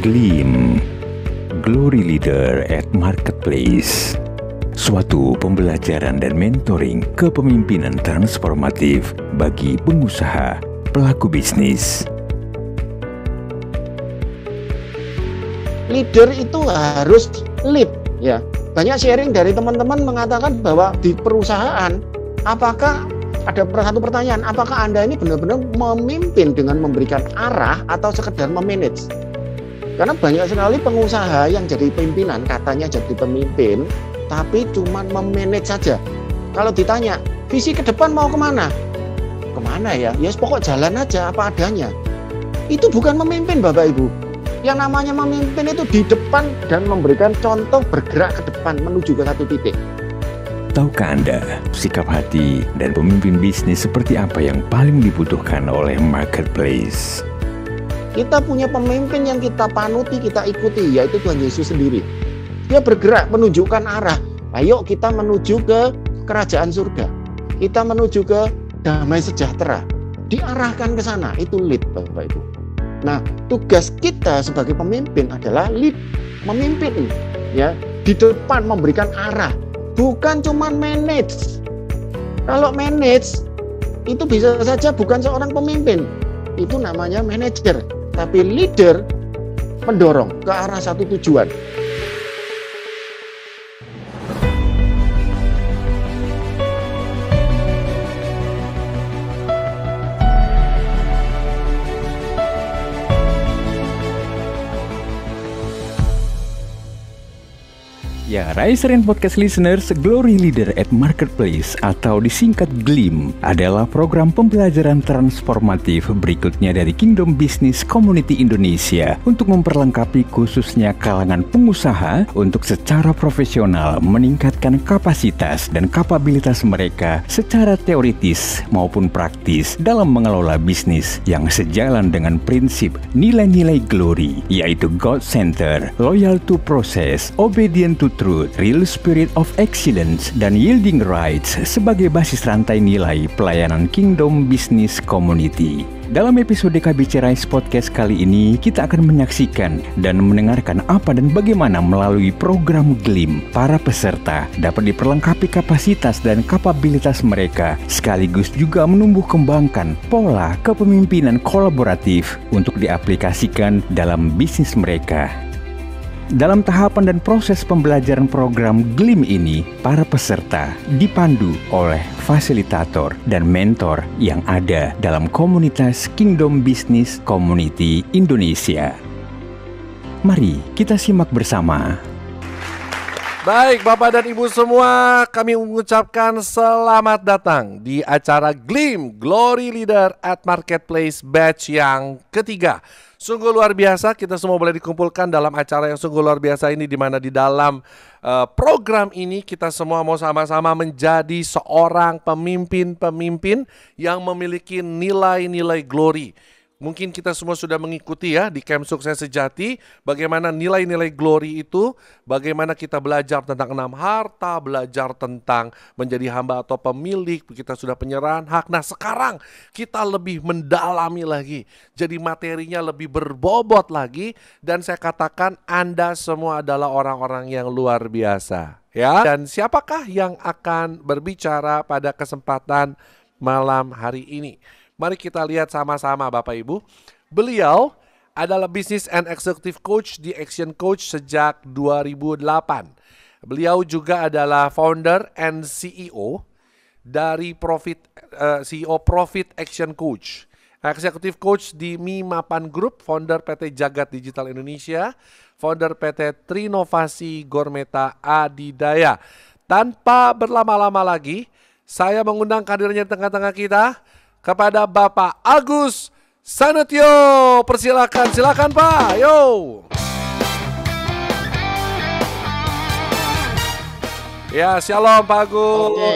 Gleam, Glory Leader at Marketplace. Suatu pembelajaran dan mentoring kepemimpinan transformatif bagi pengusaha, pelaku bisnis. Leader itu harus lead, ya. Banyak sharing dari teman-teman mengatakan bahwa di perusahaan, apakah ada satu pertanyaan, apakah Anda ini benar-benar memimpin dengan memberikan arah atau sekedar memanage? Karena banyak sekali pengusaha yang jadi pimpinan, katanya jadi pemimpin, tapi cuma memanage saja. Kalau ditanya, visi ke depan mau kemana? Kemana ya? Ya pokok jalan aja apa adanya. Itu bukan memimpin, Bapak Ibu. Yang namanya memimpin itu di depan dan memberikan contoh bergerak ke depan menuju ke satu titik. Tahukah Anda, sikap hati dan pemimpin bisnis seperti apa yang paling dibutuhkan oleh marketplace? Kita punya pemimpin yang kita panuti, kita ikuti, yaitu Tuhan Yesus sendiri. Dia bergerak menunjukkan arah. Ayo kita menuju ke kerajaan surga. Kita menuju ke damai sejahtera. Diarahkan ke sana, itu lead, Bapak Ibu. Nah, tugas kita sebagai pemimpin adalah lead, memimpin, ya, di depan memberikan arah, bukan cuma manage. Kalau manage itu bisa saja bukan seorang pemimpin, itu namanya manajer, tapi leader mendorong ke arah satu tujuan. Ya, Rise and Podcast Listeners, Glory Leader at Marketplace atau disingkat GLEAM adalah program pembelajaran transformatif berikutnya dari Kingdom Business Community Indonesia untuk memperlengkapi khususnya kalangan pengusaha untuk secara profesional meningkatkan kapasitas dan kapabilitas mereka secara teoritis maupun praktis dalam mengelola bisnis yang sejalan dengan prinsip nilai-nilai glory, yaitu God-Center, loyal to process, obedient to truth, real spirit of excellence, dan yielding rights sebagai basis rantai nilai pelayanan Kingdom Business Community. Dalam episode KBC Rise Podcast kali ini, kita akan menyaksikan dan mendengarkan apa dan bagaimana melalui program GLEAM, para peserta dapat diperlengkapi kapasitas dan kapabilitas mereka, sekaligus juga menumbuh kembangkan pola kepemimpinan kolaboratif untuk diaplikasikan dalam bisnis mereka. Dalam tahapan dan proses pembelajaran program GLEAM ini, para peserta dipandu oleh fasilitator dan mentor yang ada dalam komunitas Kingdom Business Community Indonesia. Mari kita simak bersama. Baik, Bapak dan Ibu semua, kami mengucapkan selamat datang di acara GLEAM, Glory Leader at Marketplace batch yang ketiga. Sungguh luar biasa, kita semua boleh dikumpulkan dalam acara yang sungguh luar biasa ini, di mana di dalam program ini kita semua mau sama-sama menjadi seorang pemimpin-pemimpin yang memiliki nilai-nilai glory. Mungkin kita semua sudah mengikuti ya di Camp Sukses Sejati bagaimana nilai-nilai glory itu, bagaimana kita belajar tentang 6 harta, belajar tentang menjadi hamba atau pemilik, kita sudah penyerahan hak. Nah, sekarang kita lebih mendalami lagi, jadi materinya lebih berbobot lagi, dan saya katakan Anda semua adalah orang-orang yang luar biasa ya. Dan siapakah yang akan berbicara pada kesempatan malam hari ini? Mari kita lihat sama-sama Bapak Ibu. Beliau adalah Business and Executive Coach di Action Coach sejak 2008. Beliau juga adalah founder and CEO dari CEO Profit Action Coach. Executive Coach di Mimapan Group, founder PT Jagat Digital Indonesia, founder PT Trinovasi Gormeta Adidaya. Tanpa berlama-lama lagi, saya mengundang hadirnya di tengah-tengah kita kepada Bapak Agus Sanutyo. Silakan Pak. Yo. Ya, shalom Pak Agus. Oke,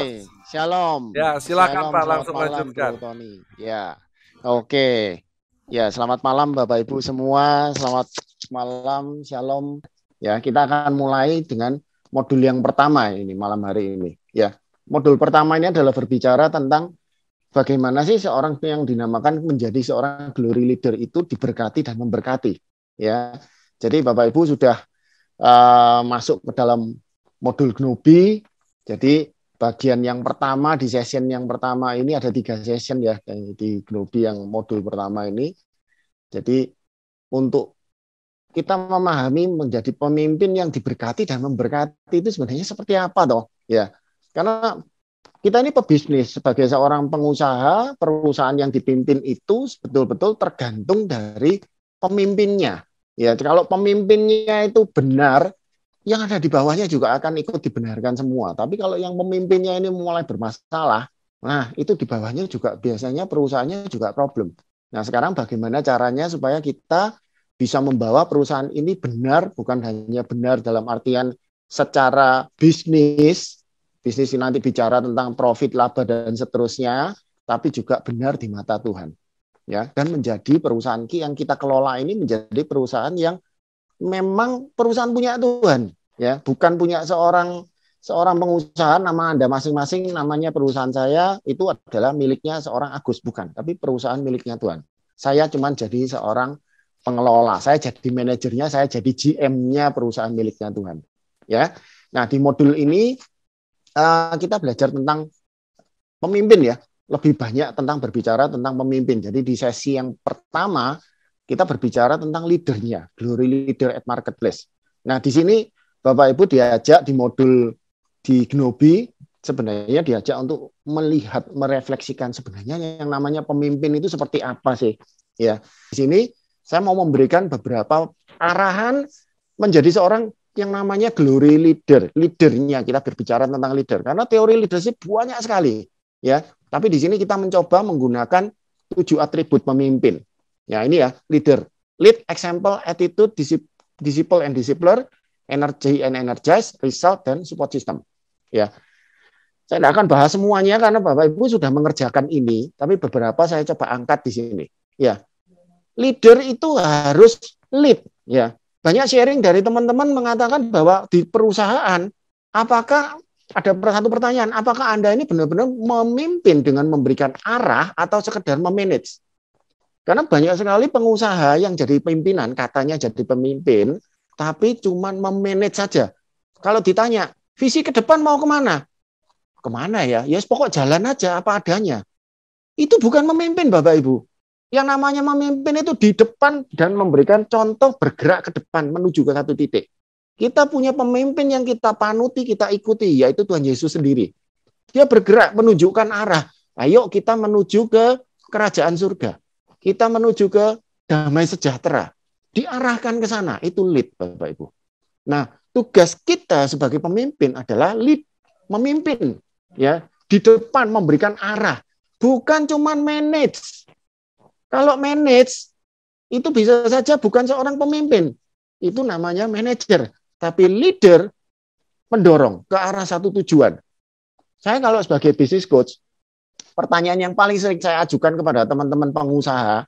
shalom. Ya, silakan Shalom, Pak, selamat langsung malam, lanjutkan. Bro Tony. Ya, oke. Ya, selamat malam Bapak Ibu semua. Selamat malam, shalom. Ya, kita akan mulai dengan modul yang pertama ini malam hari ini. Ya, modul pertama ini adalah berbicara tentang bagaimana sih seorang yang dinamakan menjadi seorang glory leader itu diberkati dan memberkati, ya. Jadi Bapak Ibu sudah masuk ke dalam modul Gnobi. Jadi bagian yang pertama, di session yang pertama ini ada 3 session ya di Gnobi yang modul pertama ini. Jadi untuk kita memahami menjadi pemimpin yang diberkati dan memberkati itu sebenarnya seperti apa toh ya. Karena kita ini pebisnis, sebagai seorang pengusaha, perusahaan yang dipimpin itu betul-betul tergantung dari pemimpinnya. Ya, kalau pemimpinnya itu benar, yang ada di bawahnya juga akan ikut dibenarkan semua. Tapi kalau yang pemimpinnya ini mulai bermasalah, nah itu di bawahnya juga biasanya perusahaannya juga problem. Nah sekarang bagaimana caranya supaya kita bisa membawa perusahaan ini benar, bukan hanya benar dalam artian secara bisnis ini nanti bicara tentang profit, laba, dan seterusnya, tapi juga benar di mata Tuhan. Ya, dan menjadi perusahaan yang kita kelola ini menjadi perusahaan yang memang perusahaan punya Tuhan. Ya, bukan punya seorang pengusaha, nama Anda masing-masing, namanya perusahaan saya itu adalah miliknya seorang Agus, bukan, tapi perusahaan miliknya Tuhan. Saya cuma jadi seorang pengelola, saya jadi manajernya, saya jadi GM-nya perusahaan miliknya Tuhan. Ya, nah di modul ini kita belajar tentang pemimpin ya, lebih banyak tentang berbicara tentang pemimpin. Jadi di sesi yang pertama kita berbicara tentang leadernya, Glory Leader at Marketplace. Nah di sini Bapak Ibu diajak di modul di Gnobi sebenarnya diajak untuk melihat, merefleksikan sebenarnya yang namanya pemimpin itu seperti apa sih? Ya, di sini saya mau memberikan beberapa arahan menjadi seorang yang namanya glory leader, leadernya. Kita berbicara tentang leader karena teori leadership banyak sekali, ya. Tapi di sini kita mencoba menggunakan 7 atribut pemimpin. Ya, ini ya, leader. Lead, example, attitude, disciple and discipler, energy and energize, result dan support system. Ya. Saya tidak akan bahas semuanya karena Bapak Ibu sudah mengerjakan ini, tapi beberapa saya coba angkat di sini. Ya. Leader itu harus lead, ya. Banyak sharing dari teman-teman mengatakan bahwa di perusahaan, apakah ada satu pertanyaan, apakah Anda ini benar-benar memimpin dengan memberikan arah atau sekedar memanage? Karena banyak sekali pengusaha yang jadi pimpinan, katanya jadi pemimpin, tapi cuma memanage saja. Kalau ditanya, visi ke depan mau kemana? Kemana ya? Ya pokok jalan aja apa adanya. Itu bukan memimpin Bapak Ibu. Yang namanya memimpin itu di depan dan memberikan contoh bergerak ke depan menuju ke satu titik. Kita punya pemimpin yang kita panuti, kita ikuti, yaitu Tuhan Yesus sendiri. Dia bergerak menunjukkan arah. Ayo kita menuju ke kerajaan surga. Kita menuju ke damai sejahtera. Diarahkan ke sana, itu lead Bapak Ibu. Nah, tugas kita sebagai pemimpin adalah lead, memimpin, ya, di depan memberikan arah, bukan cuma manage. Kalau manage, itu bisa saja bukan seorang pemimpin. Itu namanya manajer. Tapi leader mendorong ke arah satu tujuan. Saya kalau sebagai business coach, pertanyaan yang paling sering saya ajukan kepada teman-teman pengusaha,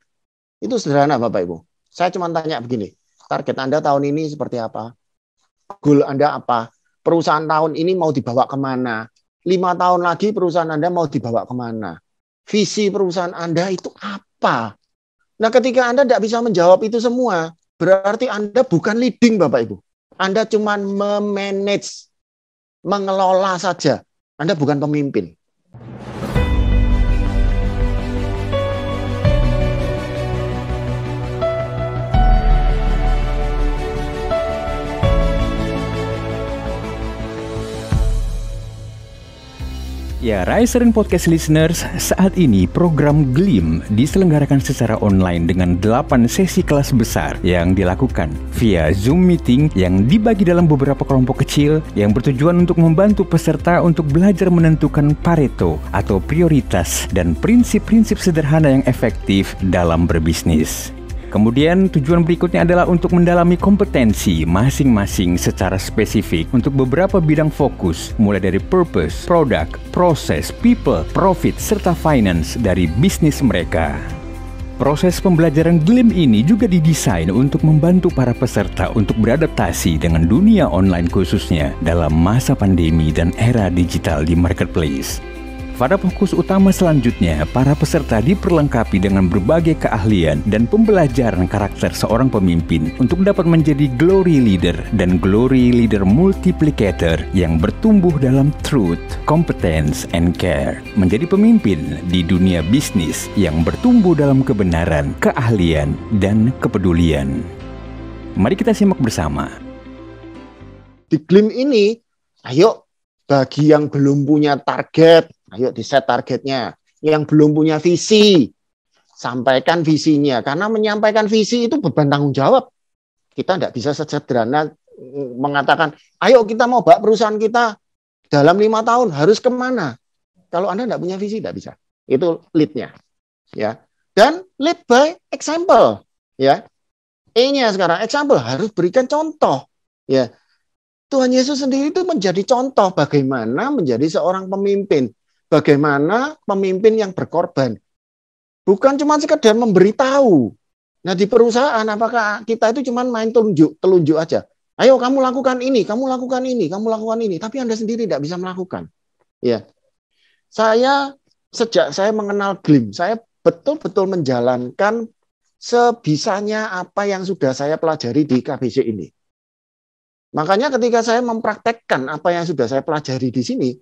itu sederhana Bapak Ibu. Saya cuma tanya begini, target Anda tahun ini seperti apa? Goal Anda apa? Perusahaan tahun ini mau dibawa kemana? 5 tahun lagi perusahaan Anda mau dibawa kemana? Visi perusahaan Anda itu apa? Nah, ketika Anda tidak bisa menjawab itu semua, berarti Anda bukan leading, Bapak Ibu. Anda cuma memanage, mengelola saja. Anda bukan pemimpin. Ya, Riser and Podcast Listeners, saat ini program GLIM diselenggarakan secara online dengan 8 sesi kelas besar yang dilakukan via Zoom meeting yang dibagi dalam beberapa kelompok kecil yang bertujuan untuk membantu peserta untuk belajar menentukan Pareto atau prioritas dan prinsip-prinsip sederhana yang efektif dalam berbisnis. Kemudian tujuan berikutnya adalah untuk mendalami kompetensi masing-masing secara spesifik untuk beberapa bidang fokus, mulai dari purpose, product, proses, people, profit, serta finance dari bisnis mereka. Proses pembelajaran GLIM ini juga didesain untuk membantu para peserta untuk beradaptasi dengan dunia online khususnya dalam masa pandemi dan era digital di marketplace. Pada fokus utama selanjutnya, para peserta diperlengkapi dengan berbagai keahlian dan pembelajaran karakter seorang pemimpin untuk dapat menjadi glory leader dan glory leader multiplicator yang bertumbuh dalam truth, competence, and care. Menjadi pemimpin di dunia bisnis yang bertumbuh dalam kebenaran, keahlian, dan kepedulian. Mari kita simak bersama. Di Glim ini, ayo bagi yang belum punya target, ayo di-set targetnya. Yang belum punya visi, sampaikan visinya. Karena menyampaikan visi itu beban tanggung jawab. Kita tidak bisa sederhana mengatakan, ayo kita mau bawa perusahaan kita dalam 5 tahun, harus kemana? Kalau Anda tidak punya visi, tidak bisa. Itu lead-nya. Ya. Dan lead by example. Ya. E-nya sekarang, example, harus berikan contoh. Ya. Tuhan Yesus sendiri itu menjadi contoh bagaimana menjadi seorang pemimpin. Bagaimana pemimpin yang berkorban. Bukan cuma sekedar memberitahu. Nah di perusahaan apakah kita itu cuma main telunjuk aja. Ayo kamu lakukan ini, kamu lakukan ini, kamu lakukan ini. Tapi Anda sendiri tidak bisa melakukan. Ya, sejak saya mengenal Glim, saya betul-betul menjalankan sebisanya apa yang sudah saya pelajari di KBC ini. Makanya ketika saya mempraktekkan apa yang sudah saya pelajari di sini,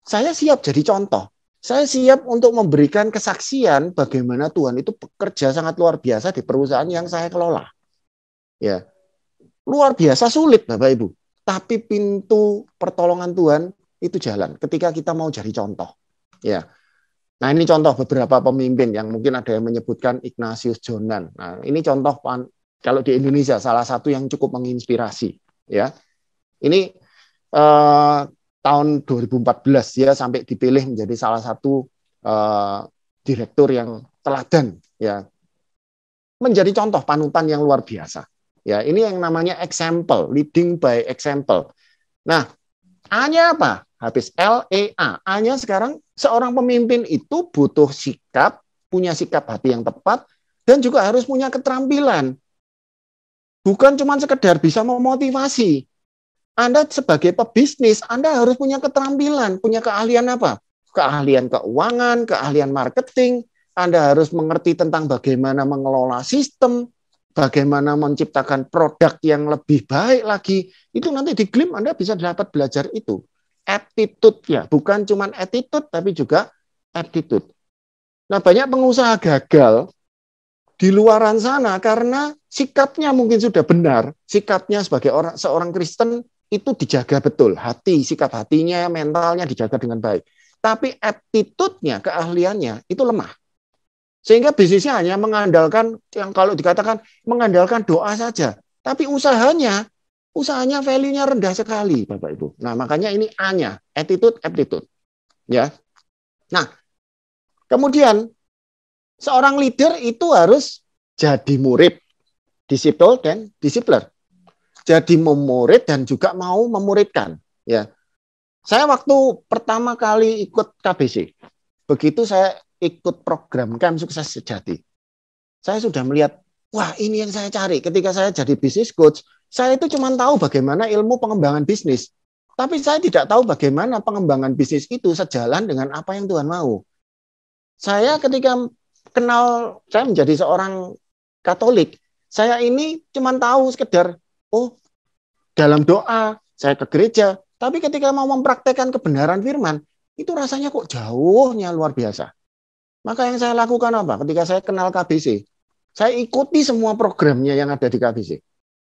saya siap jadi contoh. Saya siap untuk memberikan kesaksian bagaimana Tuhan itu bekerja sangat luar biasa di perusahaan yang saya kelola. Ya, luar biasa sulit, Bapak Ibu. Tapi pintu pertolongan Tuhan itu jalan ketika kita mau jadi contoh. Ya, nah ini contoh beberapa pemimpin yang mungkin ada yang menyebutkan Ignatius Jonan. Nah ini contoh kalau di Indonesia salah satu yang cukup menginspirasi. Ya, ini tahun 2014 ya sampai dipilih menjadi salah satu direktur yang teladan ya, menjadi contoh panutan yang luar biasa ya. Ini yang namanya example, leading by example. Nah, A-nya apa? Habis L-E-A. A-nya sekarang seorang pemimpin itu butuh sikap, punya sikap hati yang tepat dan juga harus punya keterampilan. Bukan cuma sekedar bisa memotivasi. Anda sebagai pebisnis, Anda harus punya keterampilan, punya keahlian apa? Keahlian keuangan, keahlian marketing. Anda harus mengerti tentang bagaimana mengelola sistem, bagaimana menciptakan produk yang lebih baik lagi. Itu nanti di Glim Anda bisa dapat belajar itu. Attitude ya, bukan cuma attitude, tapi juga aptitude. Nah, banyak pengusaha gagal di luaran sana karena sikapnya mungkin sudah benar, sikapnya sebagai seorang Kristen itu dijaga betul, sikap hatinya, mentalnya dijaga dengan baik. Tapi attitude-nya, keahliannya itu lemah. Sehingga bisnisnya hanya mengandalkan, yang kalau dikatakan mengandalkan doa saja. Tapi usahanya value-nya rendah sekali, Bapak Ibu. Nah, makanya ini A-nya, attitude, aptitude. Ya. Nah, kemudian seorang leader itu harus jadi murid, disiplin dan disipler. Jadi memurid dan juga mau memuridkan. Ya, saya waktu pertama kali ikut KBC, begitu saya ikut program Camp Sukses Sejati, saya sudah melihat, wah ini yang saya cari. Ketika saya jadi business coach, saya itu cuma tahu bagaimana ilmu pengembangan bisnis, tapi saya tidak tahu bagaimana pengembangan bisnis itu sejalan dengan apa yang Tuhan mau. Saya ketika saya menjadi seorang Katolik, saya ini cuma tahu sekedar, oh dalam doa, saya ke gereja, tapi ketika mau mempraktekkan kebenaran firman, itu rasanya kok jauhnya luar biasa. Maka yang saya lakukan apa? Ketika saya kenal KBC, saya ikuti semua programnya yang ada di KBC.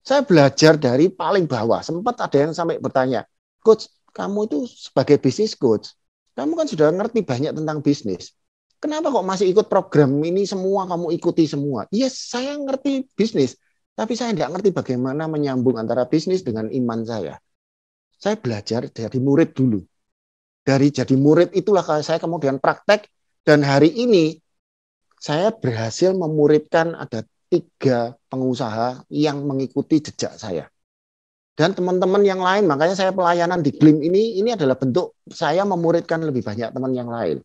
Saya belajar dari paling bawah. Sempat ada yang sampai bertanya, Coach, kamu itu sebagai business coach, kamu kan sudah ngerti banyak tentang bisnis. Kenapa kok masih ikut program ini semua, kamu ikuti semua? Yes, saya ngerti bisnis. Tapi saya tidak ngerti bagaimana menyambung antara bisnis dengan iman saya. Saya belajar dari murid dulu. Dari jadi murid itulah saya kemudian praktek. Dan hari ini saya berhasil memuridkan ada 3 pengusaha yang mengikuti jejak saya. Dan teman-teman yang lain, makanya saya pelayanan di Glim ini adalah bentuk saya memuridkan lebih banyak teman yang lain.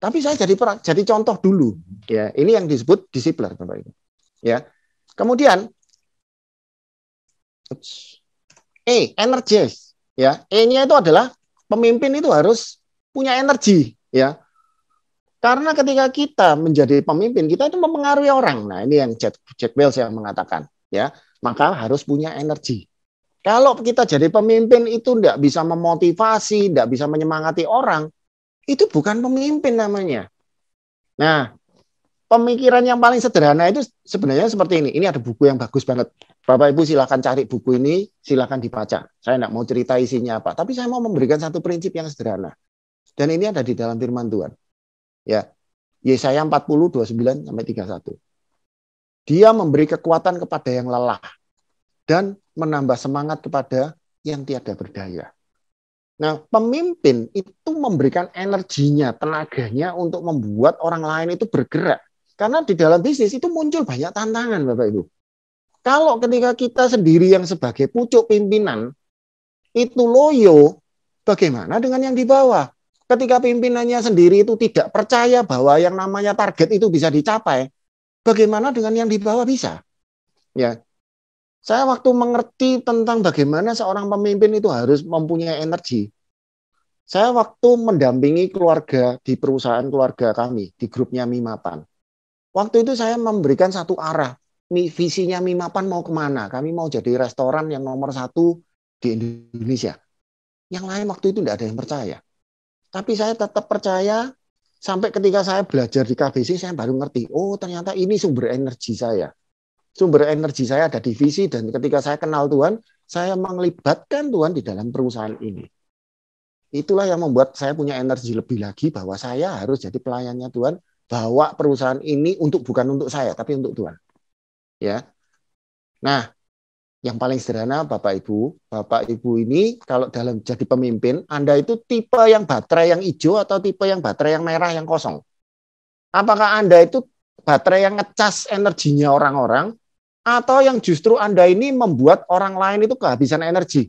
Tapi saya jadi contoh dulu. Ya, ini yang disebut disipler, Bapak Ibu. Ya. Kemudian energies, ya. E-nya itu adalah pemimpin itu harus punya energi, ya. Karena ketika kita menjadi pemimpin, kita itu mempengaruhi orang. Nah, ini yang Jack Welch yang mengatakan, ya, maka harus punya energi. Kalau kita jadi pemimpin itu tidak bisa memotivasi, tidak bisa menyemangati orang, itu bukan pemimpin namanya. Nah, pemikiran yang paling sederhana itu sebenarnya seperti ini. Ini ada buku yang bagus banget. Bapak Ibu silakan cari buku ini, silakan dibaca. Saya tidak mau cerita isinya apa, tapi saya mau memberikan satu prinsip yang sederhana. Dan ini ada di dalam firman Tuhan. Ya, Yesaya 40, 29 sampai 31. Dia memberi kekuatan kepada yang lelah dan menambah semangat kepada yang tiada berdaya. Nah, pemimpin itu memberikan energinya, tenaganya untuk membuat orang lain itu bergerak. Karena di dalam bisnis itu muncul banyak tantangan, Bapak Ibu. Kalau ketika kita sendiri yang sebagai pucuk pimpinan itu loyo, bagaimana dengan yang di bawah? Ketika pimpinannya sendiri itu tidak percaya bahwa yang namanya target itu bisa dicapai, bagaimana dengan yang di bawah bisa? Ya, saya waktu mengerti tentang bagaimana seorang pemimpin itu harus mempunyai energi. Saya waktu mendampingi keluarga di perusahaan keluarga kami, di grupnya Mimapan. Waktu itu saya memberikan satu arah. Visinya Mimapan mau kemana? Kami mau jadi restoran yang nomor 1 di Indonesia. Yang lain waktu itu tidak ada yang percaya. Tapi saya tetap percaya sampai ketika saya belajar di KBC, saya baru ngerti, oh ternyata ini sumber energi saya. Sumber energi saya ada di visi, dan ketika saya kenal Tuhan, saya melibatkan Tuhan di dalam perusahaan ini. Itulah yang membuat saya punya energi lebih lagi bahwa saya harus jadi pelayannya Tuhan, bawa perusahaan ini bukan untuk saya, tapi untuk Tuhan. Ya. Nah, yang paling sederhana Bapak Ibu ini kalau dalam jadi pemimpin, Anda itu tipe yang baterai yang hijau atau tipe yang baterai yang merah yang kosong? Apakah Anda itu baterai yang ngecas energinya orang-orang, atau yang justru Anda ini membuat orang lain itu kehabisan energi?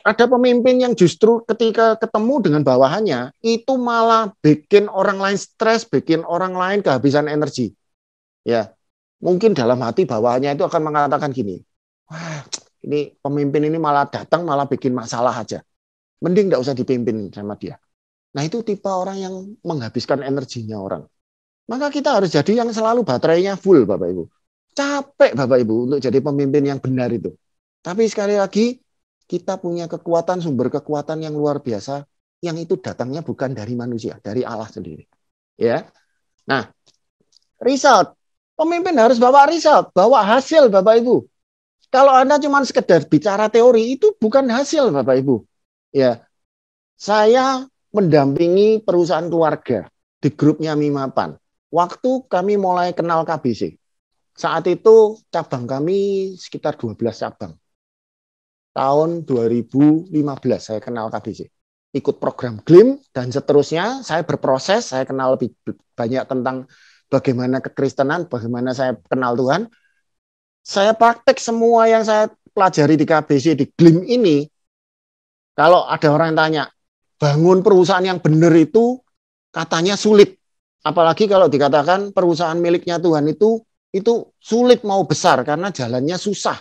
Ada pemimpin yang justru ketika ketemu dengan bawahannya, itu malah bikin orang lain stres, bikin orang lain kehabisan energi. Ya, mungkin dalam hati bawahannya itu akan mengatakan gini, wah ini pemimpin ini malah datang malah bikin masalah aja. Mending nggak usah dipimpin sama dia. Nah itu tipe orang yang menghabiskan energinya orang. Maka kita harus jadi yang selalu baterainya full Bapak Ibu. Capek Bapak Ibu untuk jadi pemimpin yang benar itu. Tapi sekali lagi kita punya kekuatan, sumber kekuatan yang luar biasa yang itu datangnya bukan dari manusia, dari Allah sendiri. Ya. Nah, result. Pemimpin harus bawa result, bawa hasil Bapak Ibu. Kalau Anda cuma sekedar bicara teori, itu bukan hasil Bapak Ibu. Ya, saya mendampingi perusahaan keluarga di grupnya Mimapan. Waktu kami mulai kenal KBC, saat itu cabang kami sekitar 12 cabang. Tahun 2015 saya kenal KBC. Ikut program GLIM dan seterusnya, saya berproses, saya kenal lebih banyak tentang bagaimana kekristenan, bagaimana saya kenal Tuhan. Saya praktek semua yang saya pelajari di KBC, di GLIM ini. Kalau ada orang yang tanya, bangun perusahaan yang benar itu katanya sulit. Apalagi kalau dikatakan perusahaan miliknya Tuhan itu sulit mau besar karena jalannya susah.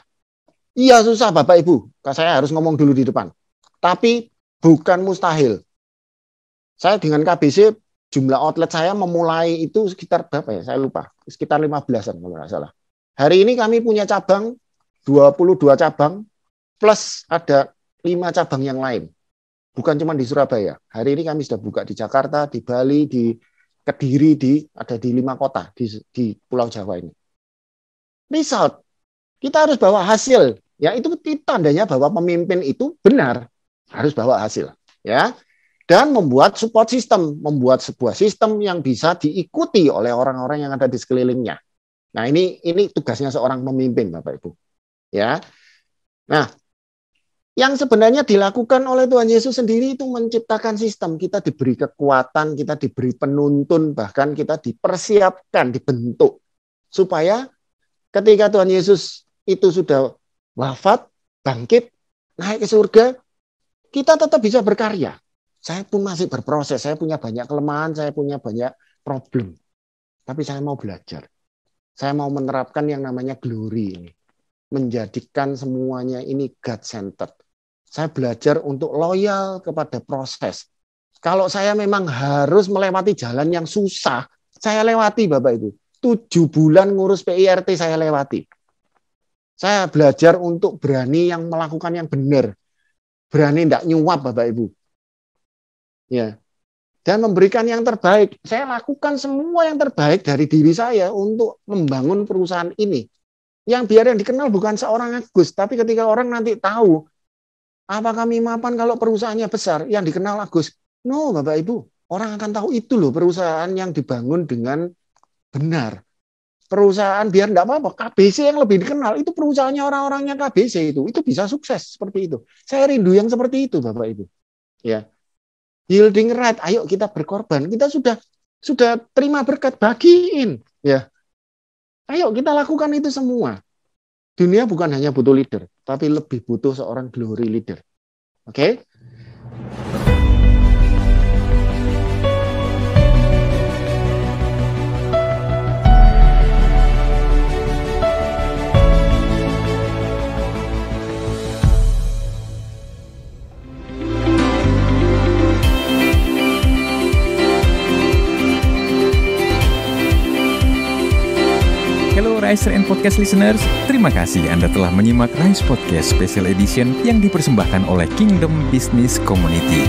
Iya susah Bapak Ibu, saya harus ngomong dulu di depan. Tapi bukan mustahil. Saya dengan KBC, jumlah outlet saya memulai itu sekitar berapa ya? Saya lupa. Sekitar 15-an kalau nggak salah. Hari ini kami punya cabang, 22 cabang, plus ada 5 cabang yang lain. Bukan cuma di Surabaya. Hari ini kami sudah buka di Jakarta, di Bali, di Kediri, ada di 5 kota di Pulau Jawa ini. Result. Kita harus bawa hasil. Ya, itu tandanya bahwa pemimpin itu benar harus bawa hasil. Ya. Dan membuat support system, membuat sebuah sistem yang bisa diikuti oleh orang-orang yang ada di sekelilingnya. Nah, ini tugasnya seorang pemimpin, Bapak Ibu. Ya. Nah, yang sebenarnya dilakukan oleh Tuhan Yesus sendiri itu menciptakan sistem. Kita diberi kekuatan, kita diberi penuntun, bahkan kita dipersiapkan, dibentuk. Supaya ketika Tuhan Yesus itu sudah wafat, bangkit, naik ke surga, kita tetap bisa berkarya. Saya pun masih berproses, saya punya banyak kelemahan, saya punya banyak problem. Tapi saya mau belajar. Saya mau menerapkan yang namanya glory ini. Menjadikan semuanya ini God-centered. Saya belajar untuk loyal kepada proses. Kalau saya memang harus melewati jalan yang susah, saya lewati Bapak Ibu. 7 bulan ngurus PIRT saya lewati. Saya belajar untuk berani yang melakukan yang benar. Berani tidak nyuap Bapak Ibu. Ya. Dan memberikan yang terbaik. Saya lakukan semua yang terbaik dari diri saya untuk membangun perusahaan ini. Yang biar yang dikenal bukan seorang Agus, tapi ketika orang nanti tahu, apakah Mimapan kalau perusahaannya besar, yang dikenal Agus? No, Bapak Ibu. Orang akan tahu itu loh perusahaan yang dibangun dengan benar. Perusahaan biar enggak apa-apa, KBC yang lebih dikenal, itu perusahaannya orang-orangnya KBC itu bisa sukses seperti itu. Saya rindu yang seperti itu, Bapak Ibu. Ya. Yielding right, ayo kita berkorban. Kita sudah terima berkat, bagiin. Ya. Ayo kita lakukan itu semua. Dunia bukan hanya butuh leader, tapi lebih butuh seorang glory leader. Oke? Rise and Podcast listeners, terima kasih Anda telah menyimak Rise Podcast Special Edition yang dipersembahkan oleh Kingdom Business Community.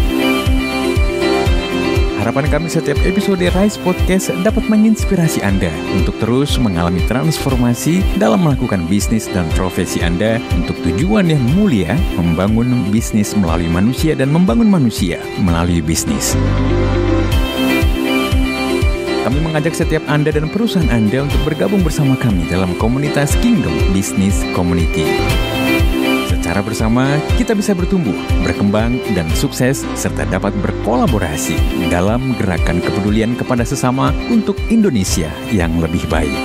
Harapan kami setiap episode Rise Podcast dapat menginspirasi Anda untuk terus mengalami transformasi dalam melakukan bisnis dan profesi Anda untuk tujuan yang mulia, membangun bisnis melalui manusia dan membangun manusia melalui bisnis. Kami mengajak setiap Anda dan perusahaan Anda untuk bergabung bersama kami dalam komunitas Kingdom Business Community. Secara bersama, kita bisa bertumbuh, berkembang, dan sukses, serta dapat berkolaborasi dalam gerakan kepedulian kepada sesama untuk Indonesia yang lebih baik.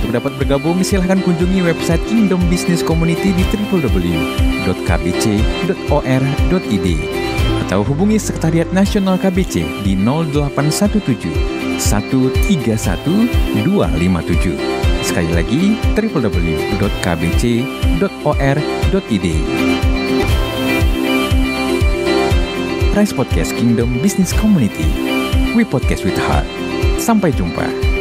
Untuk dapat bergabung, silahkan kunjungi website Kingdom Business Community di www.kbc.or.id. Atau hubungi Sekretariat Nasional KBC di 0817 131 257. Sekali lagi, www.kbc.or.id. Rise Podcast Kingdom Business Community. We podcast with heart. Sampai jumpa.